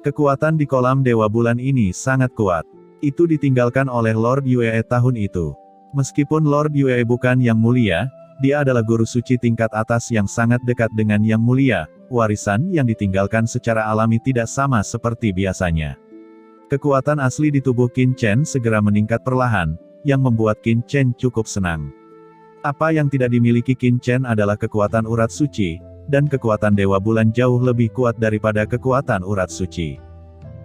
Kekuatan di kolam Dewa Bulan ini sangat kuat. Itu ditinggalkan oleh Lord Yue tahun itu. Meskipun Lord Yue bukan yang mulia, dia adalah guru suci tingkat atas yang sangat dekat dengan yang mulia. Warisan yang ditinggalkan secara alami tidak sama seperti biasanya. Kekuatan asli di tubuh Qin Chen segera meningkat perlahan, yang membuat Qin Chen cukup senang. Apa yang tidak dimiliki Qin Chen adalah kekuatan urat suci, dan kekuatan Dewa Bulan jauh lebih kuat daripada kekuatan urat suci.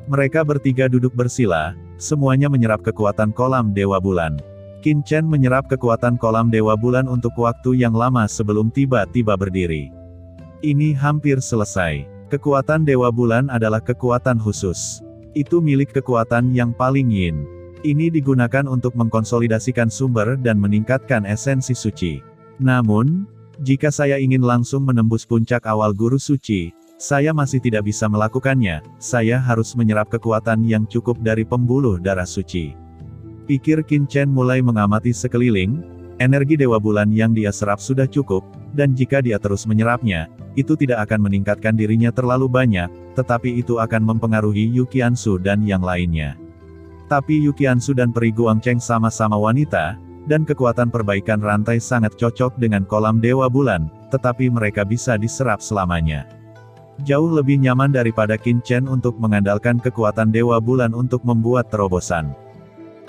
Mereka bertiga duduk bersila, semuanya menyerap kekuatan kolam Dewa Bulan. Qin Chen menyerap kekuatan kolam Dewa Bulan untuk waktu yang lama sebelum tiba-tiba berdiri. Ini hampir selesai. Kekuatan Dewa Bulan adalah kekuatan khusus. Itu milik kekuatan yang paling yin. Ini digunakan untuk mengkonsolidasikan sumber dan meningkatkan esensi suci. Namun, jika saya ingin langsung menembus puncak awal guru suci, saya masih tidak bisa melakukannya. Saya harus menyerap kekuatan yang cukup dari pembuluh darah suci. Pikir Qin Chen mulai mengamati sekeliling, energi Dewa Bulan yang dia serap sudah cukup, dan jika dia terus menyerapnya, itu tidak akan meningkatkan dirinya terlalu banyak, tetapi itu akan mempengaruhi Yu Qiansu dan yang lainnya. Tapi Yu Qiansu dan Peri Guangcheng sama-sama wanita, dan kekuatan perbaikan rantai sangat cocok dengan kolam Dewa Bulan, tetapi mereka bisa diserap selamanya. Jauh lebih nyaman daripada Qin Chen untuk mengandalkan kekuatan Dewa Bulan untuk membuat terobosan.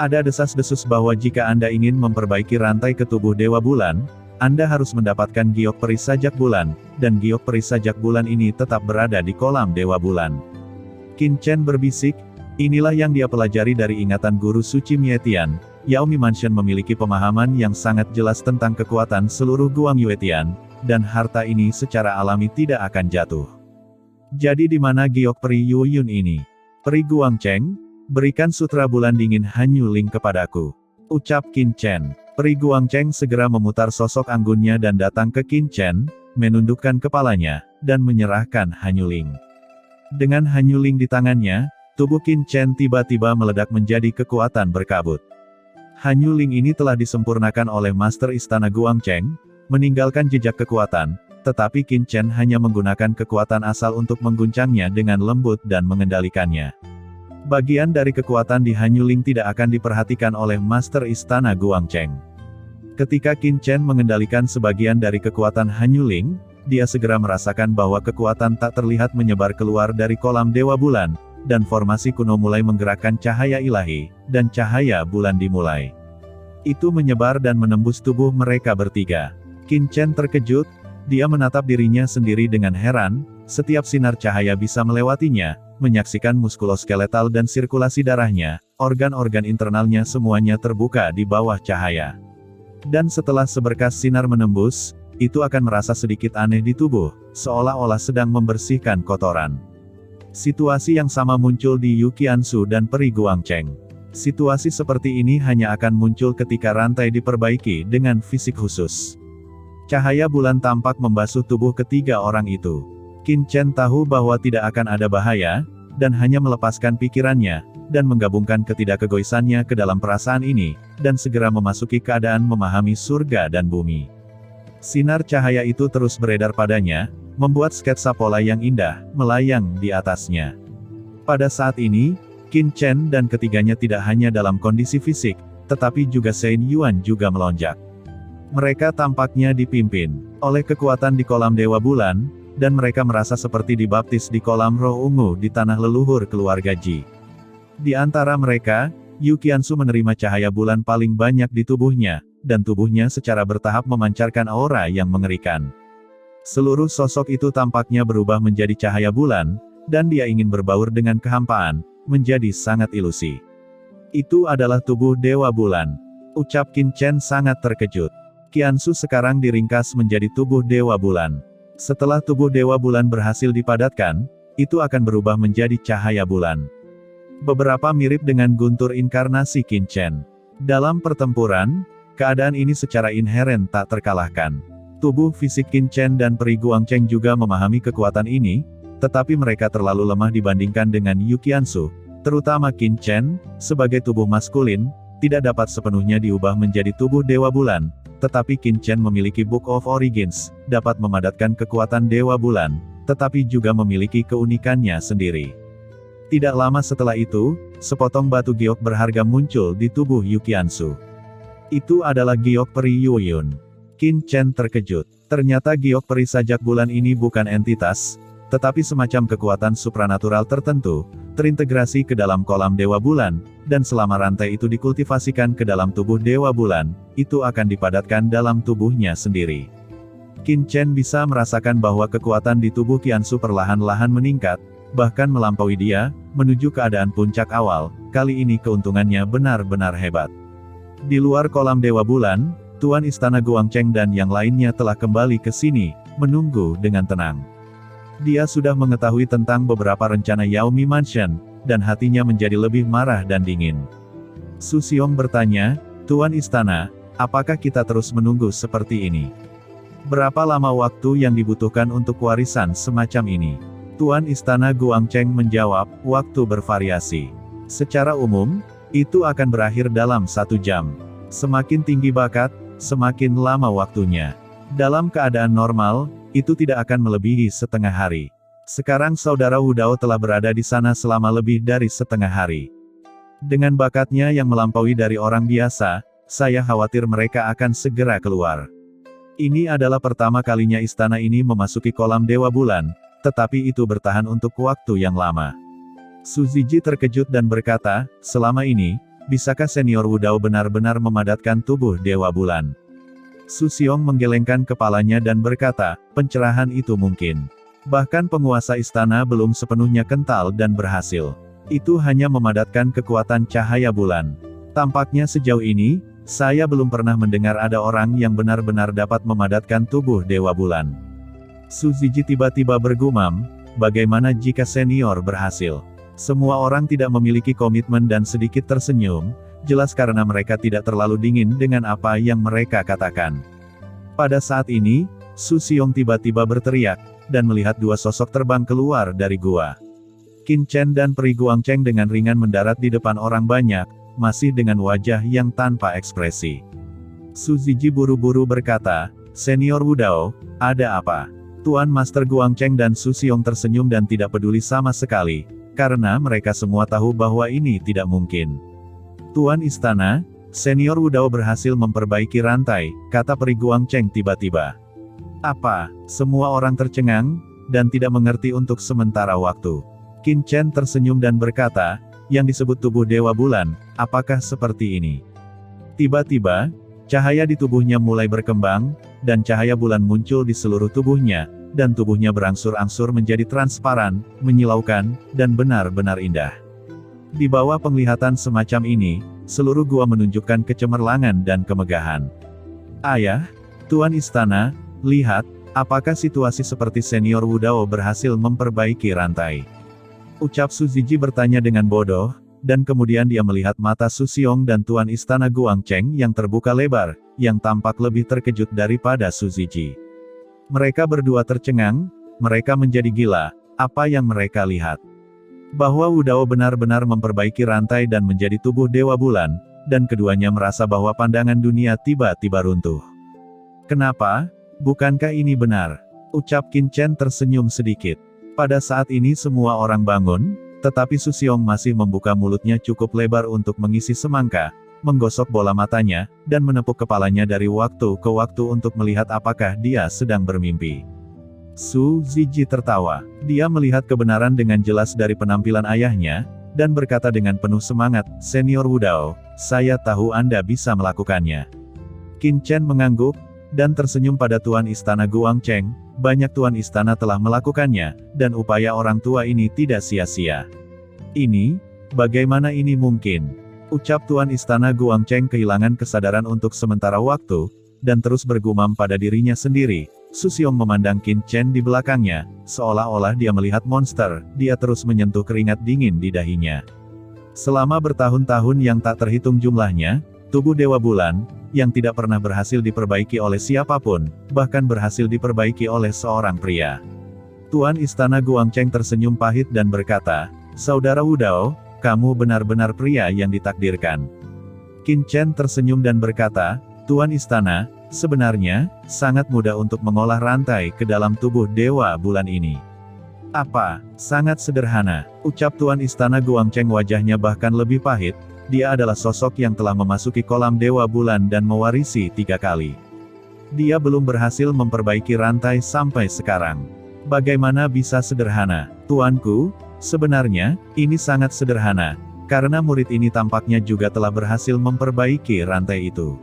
Ada desas-desus bahwa jika Anda ingin memperbaiki rantai ke tubuh Dewa Bulan, Anda harus mendapatkan giok peri sajak bulan, dan giok peri sajak bulan ini tetap berada di kolam Dewa Bulan. Qin Chen berbisik, inilah yang dia pelajari dari ingatan guru suci Mietian. Yao Mi Mansion memiliki pemahaman yang sangat jelas tentang kekuatan seluruh Guang Yuetian, dan harta ini secara alami tidak akan jatuh. Jadi di mana giok peri Yu Yun ini? Peri Guangcheng, berikan sutra bulan dingin Hanyu Ling kepadaku, ucap Qin Chen. Peri Guangcheng segera memutar sosok anggunnya dan datang ke Qin Chen, menundukkan kepalanya, dan menyerahkan Hanyu Ling. Dengan Hanyu Ling di tangannya, tubuh Qin Chen tiba-tiba meledak menjadi kekuatan berkabut. Hanyu Ling ini telah disempurnakan oleh Master Istana Guangcheng, meninggalkan jejak kekuatan, tetapi Qin Chen hanya menggunakan kekuatan asal untuk mengguncangnya dengan lembut dan mengendalikannya. Bagian dari kekuatan di Hanyu Ling tidak akan diperhatikan oleh Master Istana Guangcheng. Ketika Qin Chen mengendalikan sebagian dari kekuatan Hanyu Ling, dia segera merasakan bahwa kekuatan tak terlihat menyebar keluar dari kolam Dewa Bulan, dan formasi kuno mulai menggerakkan cahaya ilahi, dan cahaya bulan dimulai. Itu menyebar dan menembus tubuh mereka bertiga. Qin Chen terkejut, dia menatap dirinya sendiri dengan heran, setiap sinar cahaya bisa melewatinya, menyaksikan muskuloskeletal dan sirkulasi darahnya, organ-organ internalnya semuanya terbuka di bawah cahaya. Dan setelah seberkas sinar menembus, itu akan merasa sedikit aneh di tubuh, seolah-olah sedang membersihkan kotoran. Situasi yang sama muncul di Yu Qiansu dan Peri Guangcheng. Situasi seperti ini hanya akan muncul ketika rantai diperbaiki dengan fisik khusus. Cahaya bulan tampak membasuh tubuh ketiga orang itu. Qin Chen tahu bahwa tidak akan ada bahaya, dan hanya melepaskan pikirannya, dan menggabungkan ketidakkegoisannya ke dalam perasaan ini, dan segera memasuki keadaan memahami surga dan bumi. Sinar cahaya itu terus beredar padanya, membuat sketsa pola yang indah, melayang di atasnya. Pada saat ini, Qin Chen dan ketiganya tidak hanya dalam kondisi fisik, tetapi juga Shen Yuan juga melonjak. Mereka tampaknya dipimpin oleh kekuatan di kolam Dewa Bulan, dan mereka merasa seperti dibaptis di kolam roh ungu di tanah leluhur keluarga Ji. Di antara mereka, Yu Qiansu menerima cahaya bulan paling banyak di tubuhnya, dan tubuhnya secara bertahap memancarkan aura yang mengerikan. Seluruh sosok itu tampaknya berubah menjadi cahaya bulan, dan dia ingin berbaur dengan kehampaan, menjadi sangat ilusi. Itu adalah tubuh Dewa Bulan, ucap Qin Chen sangat terkejut. Qiansu sekarang diringkas menjadi tubuh Dewa Bulan. Setelah tubuh Dewa Bulan berhasil dipadatkan, itu akan berubah menjadi cahaya bulan. Beberapa mirip dengan guntur inkarnasi Qin Chen. Dalam pertempuran, keadaan ini secara inheren tak terkalahkan. Tubuh fisik Qin Chen dan Peri Guangcheng juga memahami kekuatan ini, tetapi mereka terlalu lemah dibandingkan dengan Yu Qiansu, terutama Qin Chen, sebagai tubuh maskulin, tidak dapat sepenuhnya diubah menjadi tubuh Dewa Bulan. Tetapi Qin Chen memiliki Book of Origins, dapat memadatkan kekuatan Dewa Bulan, tetapi juga memiliki keunikannya sendiri. Tidak lama setelah itu, sepotong batu giok berharga muncul di tubuh Yu Qiansu. Itu adalah giok peri Yueyun. Qin Chen terkejut. Ternyata giok peri sajak bulan ini bukan entitas, tetapi semacam kekuatan supranatural tertentu, terintegrasi ke dalam kolam Dewa Bulan, dan selama rantai itu dikultivasikan ke dalam tubuh Dewa Bulan, itu akan dipadatkan dalam tubuhnya sendiri. Qin Chen bisa merasakan bahwa kekuatan di tubuh Qiansu perlahan-lahan meningkat, bahkan melampaui dia, menuju keadaan puncak awal. Kali ini keuntungannya benar-benar hebat. Di luar kolam Dewa Bulan, Tuan Istana Guangcheng dan yang lainnya telah kembali ke sini, menunggu dengan tenang. Dia sudah mengetahui tentang beberapa rencana Yaomi Mansion, dan hatinya menjadi lebih marah dan dingin. Su Xiong bertanya, Tuan Istana, apakah kita terus menunggu seperti ini? Berapa lama waktu yang dibutuhkan untuk warisan semacam ini? Tuan Istana Guangcheng menjawab, waktu bervariasi. Secara umum, itu akan berakhir dalam 1 jam. Semakin tinggi bakat, semakin lama waktunya. Dalam keadaan normal, itu tidak akan melebihi setengah hari. Sekarang saudara Wu Dao telah berada di sana selama lebih dari setengah hari. Dengan bakatnya yang melampaui dari orang biasa, saya khawatir mereka akan segera keluar. Ini adalah pertama kalinya istana ini memasuki kolam Dewa Bulan, tetapi itu bertahan untuk waktu yang lama. Su Ziji terkejut dan berkata, selama ini, bisakah senior Wu Dao benar-benar memadatkan tubuh Dewa Bulan? Su Xiong menggelengkan kepalanya dan berkata, pencerahan itu mungkin. Bahkan penguasa istana belum sepenuhnya kental dan berhasil. Itu hanya memadatkan kekuatan cahaya bulan. Tampaknya sejauh ini, saya belum pernah mendengar ada orang yang benar-benar dapat memadatkan tubuh Dewa Bulan. Su Ziji tiba-tiba bergumam, bagaimana jika senior berhasil? Semua orang tidak memiliki komitmen dan sedikit tersenyum, jelas karena mereka tidak terlalu dingin dengan apa yang mereka katakan. Pada saat ini, Su Xiong tiba-tiba berteriak, dan melihat 2 sosok terbang keluar dari gua. Qin Chen dan Peri Guangcheng dengan ringan mendarat di depan orang banyak, masih dengan wajah yang tanpa ekspresi. Su Ziji buru-buru berkata, Senior Wu Dao, ada apa? Tuan Master Guangcheng dan Su Xiong tersenyum dan tidak peduli sama sekali, karena mereka semua tahu bahwa ini tidak mungkin. Tuan Istana, Senior Wu Dao berhasil memperbaiki rantai, kata Peri Guangcheng tiba-tiba. Apa? Semua orang tercengang, dan tidak mengerti untuk sementara waktu. Qin Chen tersenyum dan berkata, yang disebut tubuh Dewa Bulan, apakah seperti ini? Tiba-tiba, cahaya di tubuhnya mulai berkembang, dan cahaya bulan muncul di seluruh tubuhnya, dan tubuhnya berangsur-angsur menjadi transparan, menyilaukan, dan benar-benar indah. Di bawah penglihatan semacam ini, seluruh gua menunjukkan kecemerlangan dan kemegahan. Ayah, Tuan Istana, lihat, apakah situasi seperti senior Wu Dao berhasil memperbaiki rantai? Ucap Su Ziji bertanya dengan bodoh, dan kemudian dia melihat mata Su Xiong dan Tuan Istana Guangcheng yang terbuka lebar, yang tampak lebih terkejut daripada Su Ziji. Mereka berdua tercengang, mereka menjadi gila, apa yang mereka lihat? Bahwa Wu Dao benar-benar memperbaiki rantai dan menjadi tubuh Dewa Bulan, dan keduanya merasa bahwa pandangan dunia tiba-tiba runtuh. Kenapa? Bukankah ini benar? Ucap Qin Chen tersenyum sedikit. Pada saat ini semua orang bangun, tetapi Su Xiong masih membuka mulutnya cukup lebar untuk mengisi semangka, menggosok bola matanya, dan menepuk kepalanya dari waktu ke waktu untuk melihat apakah dia sedang bermimpi. Su Ziji tertawa. Dia melihat kebenaran dengan jelas dari penampilan ayahnya, dan berkata dengan penuh semangat, Senior Wu Dao, saya tahu Anda bisa melakukannya. Qin Chen mengangguk, dan tersenyum pada Tuan Istana Guangcheng, banyak Tuan Istana telah melakukannya, dan upaya orang tua ini tidak sia-sia. Ini, bagaimana ini mungkin? Ucap Tuan Istana Guangcheng kehilangan kesadaran untuk sementara waktu, dan terus bergumam pada dirinya sendiri. Su Xiong memandang Qin Chen di belakangnya, seolah-olah dia melihat monster, dia terus menyentuh keringat dingin di dahinya. Selama bertahun-tahun yang tak terhitung jumlahnya, tubuh Dewa Bulan, yang tidak pernah berhasil diperbaiki oleh siapapun, bahkan berhasil diperbaiki oleh seorang pria. Tuan Istana Guangcheng tersenyum pahit dan berkata, Saudara Wu Dao, kamu benar-benar pria yang ditakdirkan. Qin Chen tersenyum dan berkata, Tuan Istana, sebenarnya, sangat mudah untuk mengolah rantai ke dalam tubuh Dewa Bulan ini. Apa? Sangat sederhana, ucap Tuan Istana Guangcheng, wajahnya bahkan lebih pahit. Dia adalah sosok yang telah memasuki kolam Dewa Bulan dan mewarisi 3 kali. Dia belum berhasil memperbaiki rantai sampai sekarang. Bagaimana bisa sederhana, Tuanku? Sebenarnya, ini sangat sederhana, karena murid ini tampaknya juga telah berhasil memperbaiki rantai itu.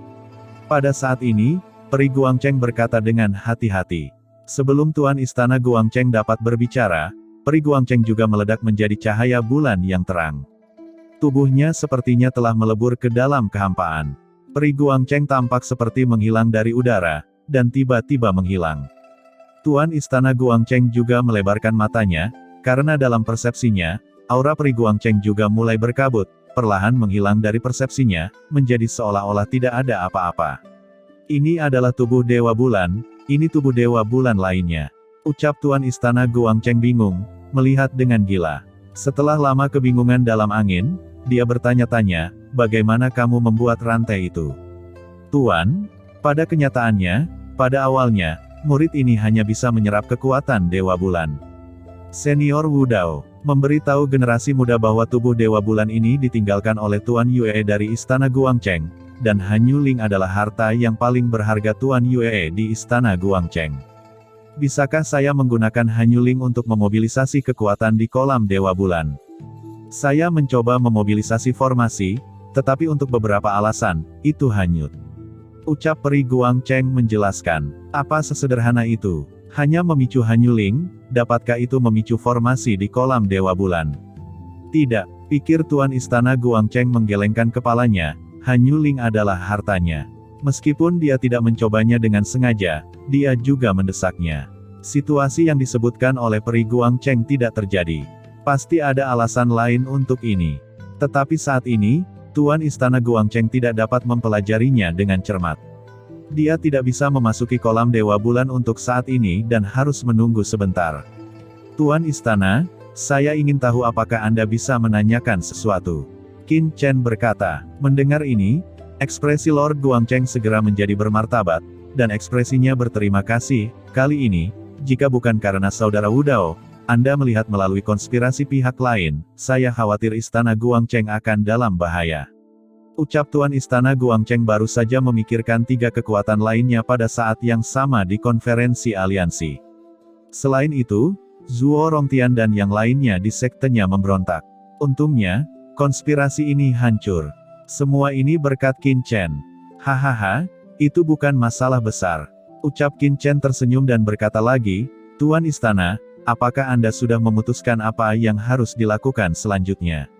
Pada saat ini, Peri Guangcheng berkata dengan hati-hati. Sebelum Tuan Istana Guangcheng dapat berbicara, Peri Guangcheng juga meledak menjadi cahaya bulan yang terang. Tubuhnya sepertinya telah melebur ke dalam kehampaan. Peri Guangcheng tampak seperti menghilang dari udara, dan tiba-tiba menghilang. Tuan Istana Guangcheng juga melebarkan matanya, karena dalam persepsinya, aura Peri Guangcheng juga mulai berkabut, perlahan menghilang dari persepsinya, menjadi seolah-olah tidak ada apa-apa. Ini adalah tubuh Dewa Bulan, ini tubuh Dewa Bulan lainnya. Ucap Tuan Istana Guangcheng bingung, melihat dengan gila. Setelah lama kebingungan dalam angin, dia bertanya-tanya, bagaimana kamu membuat rantai itu? Tuan, pada kenyataannya, pada awalnya, murid ini hanya bisa menyerap kekuatan Dewa Bulan. Senior Wu Dao memberitahu generasi muda bahwa tubuh Dewa Bulan ini ditinggalkan oleh Tuan Yue dari Istana Guangcheng, dan Hanyuling adalah harta yang paling berharga Tuan Yue di Istana Guangcheng. Bisakah saya menggunakan Hanyuling untuk memobilisasi kekuatan di kolam Dewa Bulan? Saya mencoba memobilisasi formasi, tetapi untuk beberapa alasan, itu hanyut. Ucap Peri Guangcheng menjelaskan, apa sesederhana itu? Hanya memicu Hanyuling, dapatkah itu memicu formasi di kolam Dewa Bulan? Tidak, pikir Tuan Istana Guangcheng menggelengkan kepalanya, Hanyuling adalah hartanya. Meskipun dia tidak mencobanya dengan sengaja, dia juga mendesaknya. Situasi yang disebutkan oleh Peri Guangcheng tidak terjadi. Pasti ada alasan lain untuk ini. Tetapi saat ini, Tuan Istana Guangcheng tidak dapat mempelajarinya dengan cermat. Dia tidak bisa memasuki kolam Dewa Bulan untuk saat ini dan harus menunggu sebentar. Tuan Istana, saya ingin tahu apakah Anda bisa menanyakan sesuatu. Qin Chen berkata. Mendengar ini, ekspresi Lord Guangcheng segera menjadi bermartabat, dan ekspresinya berterima kasih. Kali ini, jika bukan karena saudara Wu Dao, Anda melihat melalui konspirasi pihak lain, saya khawatir Istana Guangcheng akan dalam bahaya. Ucap Tuan Istana Guangcheng baru saja memikirkan 3 kekuatan lainnya pada saat yang sama di konferensi aliansi. Selain itu, Zuo Rongtian dan yang lainnya di sektenya memberontak. Untungnya, konspirasi ini hancur. Semua ini berkat Qin Chen. Hahaha, itu bukan masalah besar. Ucap Qin Chen tersenyum dan berkata lagi, Tuan Istana, apakah Anda sudah memutuskan apa yang harus dilakukan selanjutnya?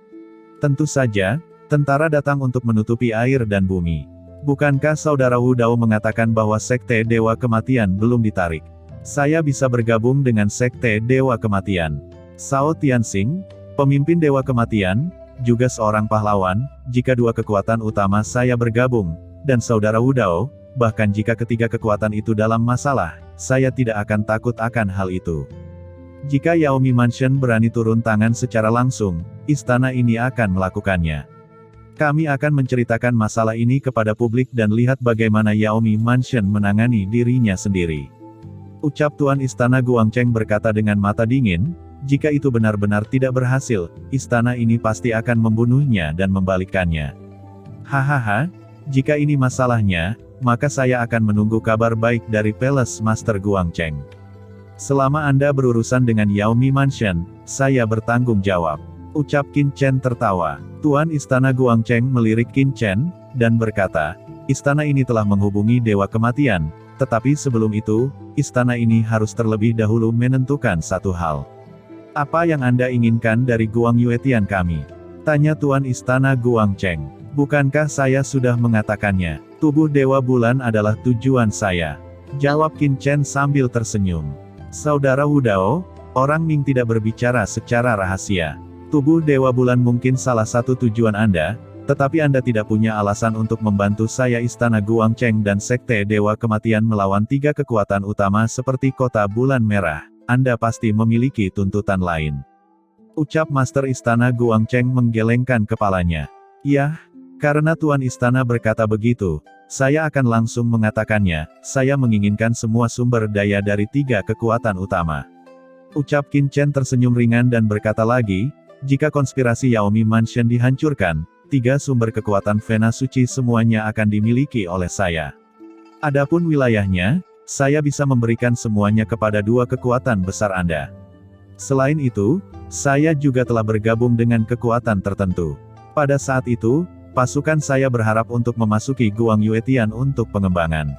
Tentu saja, tentara datang untuk menutupi air dan bumi. Bukankah saudara Wu Dao mengatakan bahwa Sekte Dewa Kematian belum ditarik? Saya bisa bergabung dengan Sekte Dewa Kematian. Sao Tianxing, pemimpin Dewa Kematian, juga seorang pahlawan, jika 2 kekuatan utama saya bergabung, dan saudara Wu Dao, bahkan jika ketiga kekuatan itu dalam masalah, saya tidak akan takut akan hal itu. Jika Yaomi Mansion berani turun tangan secara langsung, istana ini akan melakukannya. Kami akan menceritakan masalah ini kepada publik dan lihat bagaimana Yaomi Mansion menangani dirinya sendiri. Ucap Tuan Istana Guangcheng berkata dengan mata dingin, jika itu benar-benar tidak berhasil, istana ini pasti akan membunuhnya dan membalikkannya. Hahaha, jika ini masalahnya, maka saya akan menunggu kabar baik dari Palace Master Guangcheng. Selama Anda berurusan dengan Yaomi Mansion, saya bertanggung jawab. Ucap Qin Chen tertawa. Tuan Istana Guangcheng melirik Qin Chen, dan berkata, istana ini telah menghubungi Dewa Kematian, tetapi sebelum itu, istana ini harus terlebih dahulu menentukan satu hal. Apa yang Anda inginkan dari Guang Yuetian kami? Tanya Tuan Istana Guangcheng. Bukankah saya sudah mengatakannya? Tubuh Dewa Bulan adalah tujuan saya. Jawab Qin Chen sambil tersenyum. Saudara Wu Dao, orang Ming tidak berbicara secara rahasia. Tubuh Dewa Bulan mungkin salah satu tujuan Anda, tetapi Anda tidak punya alasan untuk membantu saya. Istana Guangcheng dan Sekte Dewa Kematian melawan 3 kekuatan utama seperti Kota Bulan Merah. Anda pasti memiliki tuntutan lain. Ucap Master Istana Guangcheng menggelengkan kepalanya. Yah, karena Tuan Istana berkata begitu, saya akan langsung mengatakannya. Saya menginginkan semua sumber daya dari 3 kekuatan utama. Ucap Qin Chen tersenyum ringan dan berkata lagi, jika konspirasi Yaomi Mansion dihancurkan, 3 sumber kekuatan Vena Suci semuanya akan dimiliki oleh saya. Adapun wilayahnya, saya bisa memberikan semuanya kepada 2 kekuatan besar Anda. Selain itu, saya juga telah bergabung dengan kekuatan tertentu. Pada saat itu, pasukan saya berharap untuk memasuki Guang Yuetian untuk pengembangan.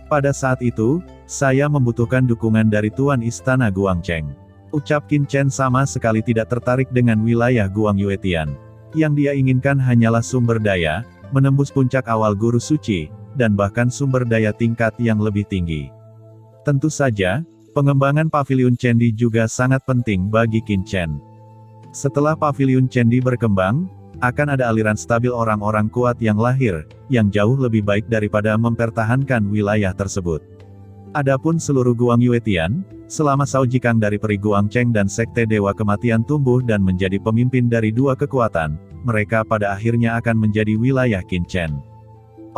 Pada saat itu, saya membutuhkan dukungan dari Tuan Istana Guangcheng. Ucap Qin Chen sama sekali tidak tertarik dengan wilayah Guang Yuetian. Yang dia inginkan hanyalah sumber daya, menembus puncak awal guru suci, dan bahkan sumber daya tingkat yang lebih tinggi. Tentu saja, pengembangan Paviliun Candi juga sangat penting bagi Qin Chen. Setelah Paviliun Candi berkembang, akan ada aliran stabil orang-orang kuat yang lahir, yang jauh lebih baik daripada mempertahankan wilayah tersebut. Adapun seluruh Guang Yuetian, selama Shao Jikang dari Peri Guangcheng dan Sekte Dewa Kematian tumbuh dan menjadi pemimpin dari 2 kekuatan, mereka pada akhirnya akan menjadi wilayah Qin Chen.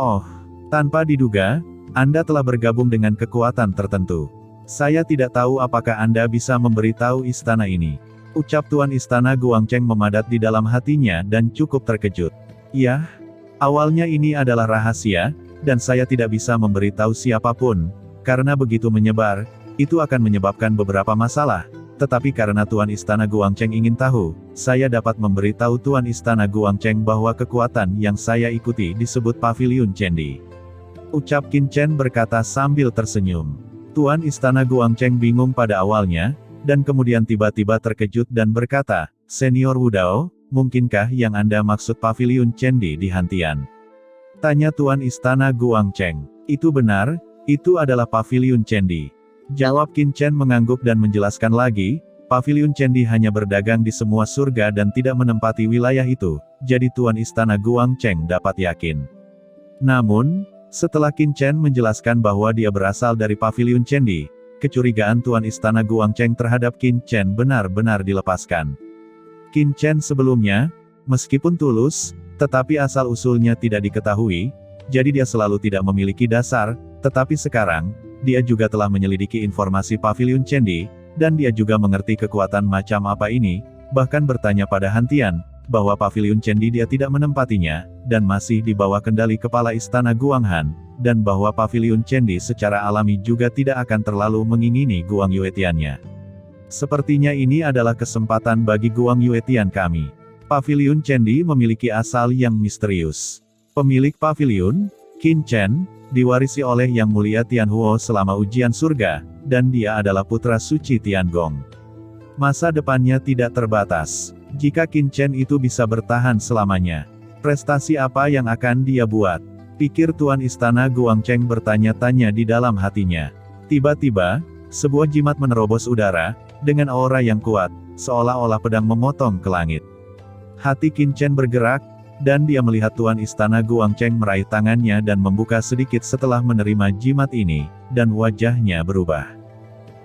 Oh, tanpa diduga, Anda telah bergabung dengan kekuatan tertentu. Saya tidak tahu apakah Anda bisa memberitahu istana ini. Ucap Tuan Istana Guangcheng memadat di dalam hatinya dan cukup terkejut. Yah, awalnya ini adalah rahasia, dan saya tidak bisa memberitahu siapapun, karena begitu menyebar, itu akan menyebabkan beberapa masalah, tetapi karena Tuan Istana Guangcheng ingin tahu, saya dapat memberitahu Tuan Istana Guangcheng bahwa kekuatan yang saya ikuti disebut Paviliun Candi. Ucap Qin Chen berkata sambil tersenyum. Tuan Istana Guangcheng bingung pada awalnya, dan kemudian tiba-tiba terkejut dan berkata, Senior Wudao, mungkinkah yang Anda maksud Paviliun Candi di Hantian? Tanya Tuan Istana Guangcheng. Itu benar, itu adalah Paviliun Candi. Jawab Qin Chen mengangguk dan menjelaskan lagi, Paviliun Candi hanya berdagang di semua surga dan tidak menempati wilayah itu, jadi Tuan Istana Guangcheng dapat yakin. Namun, setelah Qin Chen menjelaskan bahwa dia berasal dari Paviliun Candi, kecurigaan Tuan Istana Guangcheng terhadap Qin Chen benar-benar dilepaskan. Qin Chen sebelumnya, meskipun tulus, tetapi asal-usulnya tidak diketahui, jadi dia selalu tidak memiliki dasar, tetapi sekarang, dia juga telah menyelidiki informasi Paviliun Candi, dan dia juga mengerti kekuatan macam apa ini, bahkan bertanya pada Hantian, bahwa Paviliun Candi dia tidak menempatinya, dan masih di bawah kendali kepala Istana Guanghan, dan bahwa Paviliun Candi secara alami juga tidak akan terlalu mengingini Guang Yuetiannya. Sepertinya ini adalah kesempatan bagi Guang Yuetian kami. Paviliun Candi memiliki asal yang misterius. Pemilik Paviliun, Qin Chen, diwarisi oleh Yang Mulia Tianhuo selama ujian surga, dan dia adalah putra suci Tiangong. Masa depannya tidak terbatas. Jika Qin Chen itu bisa bertahan selamanya, prestasi apa yang akan dia buat? Pikir Tuan Istana Guangcheng bertanya-tanya di dalam hatinya. Tiba-tiba, sebuah jimat menerobos udara, dengan aura yang kuat, seolah-olah pedang memotong ke langit. Hati Qin Chen bergerak, dan dia melihat Tuan Istana Guangcheng meraih tangannya dan membuka sedikit setelah menerima jimat ini, dan wajahnya berubah.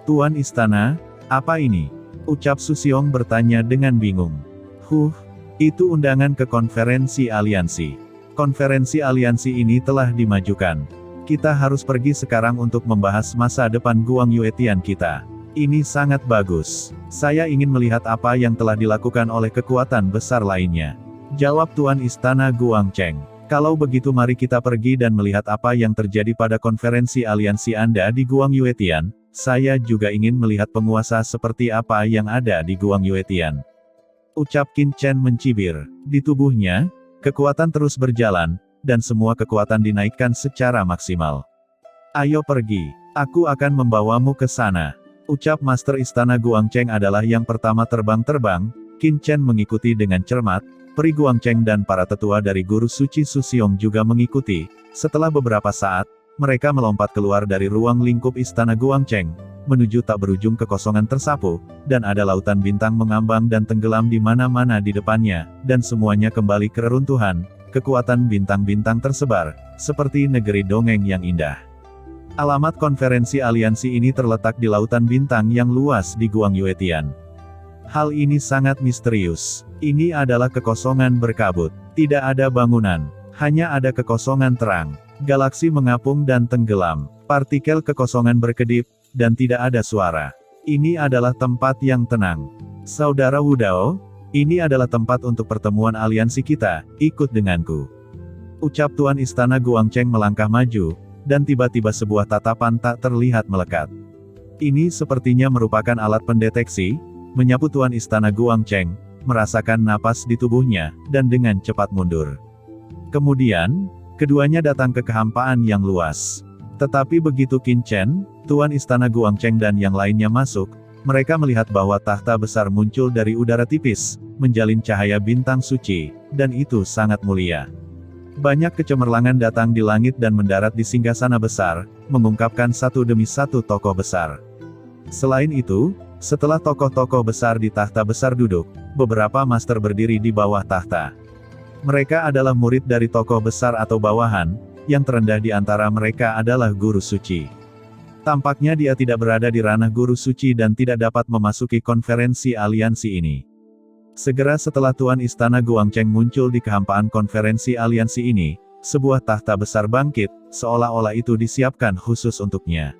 Tuan Istana, apa ini? Ucap Su Xiong bertanya dengan bingung. Itu undangan ke konferensi aliansi. Konferensi aliansi ini telah dimajukan. Kita harus pergi sekarang untuk membahas masa depan Guang Yuetian kita. Ini sangat bagus. Saya ingin melihat apa yang telah dilakukan oleh kekuatan besar lainnya. Jawab Tuan Istana Guangcheng. Kalau begitu mari kita pergi dan melihat apa yang terjadi pada konferensi aliansi Anda di Guang Yuetian. Saya juga ingin melihat penguasa seperti apa yang ada di Guang Yuetian. Ucap Qin Chen mencibir. Di tubuhnya, kekuatan terus berjalan, dan semua kekuatan dinaikkan secara maksimal. Ayo pergi, aku akan membawamu ke sana. Ucap Master Istana Guangcheng adalah yang pertama terbang-terbang. Qin Chen mengikuti dengan cermat. Peri Guangcheng dan para tetua dari Guru Suci Su Xiong juga mengikuti. Setelah beberapa saat, mereka melompat keluar dari ruang lingkup Istana Guangcheng, menuju tak berujung kekosongan tersapu, dan ada lautan bintang mengambang dan tenggelam di mana-mana di depannya, dan semuanya kembali ke reruntuhan. Kekuatan bintang-bintang tersebar, seperti negeri dongeng yang indah. Alamat konferensi aliansi ini terletak di lautan bintang yang luas di Guang Yuetian. Hal ini sangat misterius. Ini adalah kekosongan berkabut. Tidak ada bangunan. Hanya ada kekosongan terang. Galaksi mengapung dan tenggelam. Partikel kekosongan berkedip, dan tidak ada suara. Ini adalah tempat yang tenang. Saudara Wudao, ini adalah tempat untuk pertemuan aliansi kita, ikut denganku. Ucap Tuan Istana Guangcheng melangkah maju, dan tiba-tiba sebuah tatapan tak terlihat melekat. Ini sepertinya merupakan alat pendeteksi, menyapu Tuan Istana Guangcheng, merasakan napas di tubuhnya, dan dengan cepat mundur. Kemudian, keduanya datang ke kehampaan yang luas. Tetapi begitu Qin Chen, Tuan Istana Guangcheng dan yang lainnya masuk, mereka melihat bahwa tahta besar muncul dari udara tipis, menjalin cahaya bintang suci, dan itu sangat mulia. Banyak kecemerlangan datang di langit dan mendarat di singgasana besar, mengungkapkan satu demi satu tokoh besar. Selain itu, setelah tokoh-tokoh besar di tahta besar duduk, beberapa master berdiri di bawah tahta. Mereka adalah murid dari tokoh besar atau bawahan, yang terendah di antara mereka adalah guru suci. Tampaknya dia tidak berada di ranah guru suci dan tidak dapat memasuki konferensi aliansi ini. Segera setelah Tuan Istana Guangcheng muncul di kehampaan konferensi aliansi ini, sebuah tahta besar bangkit, seolah-olah itu disiapkan khusus untuknya.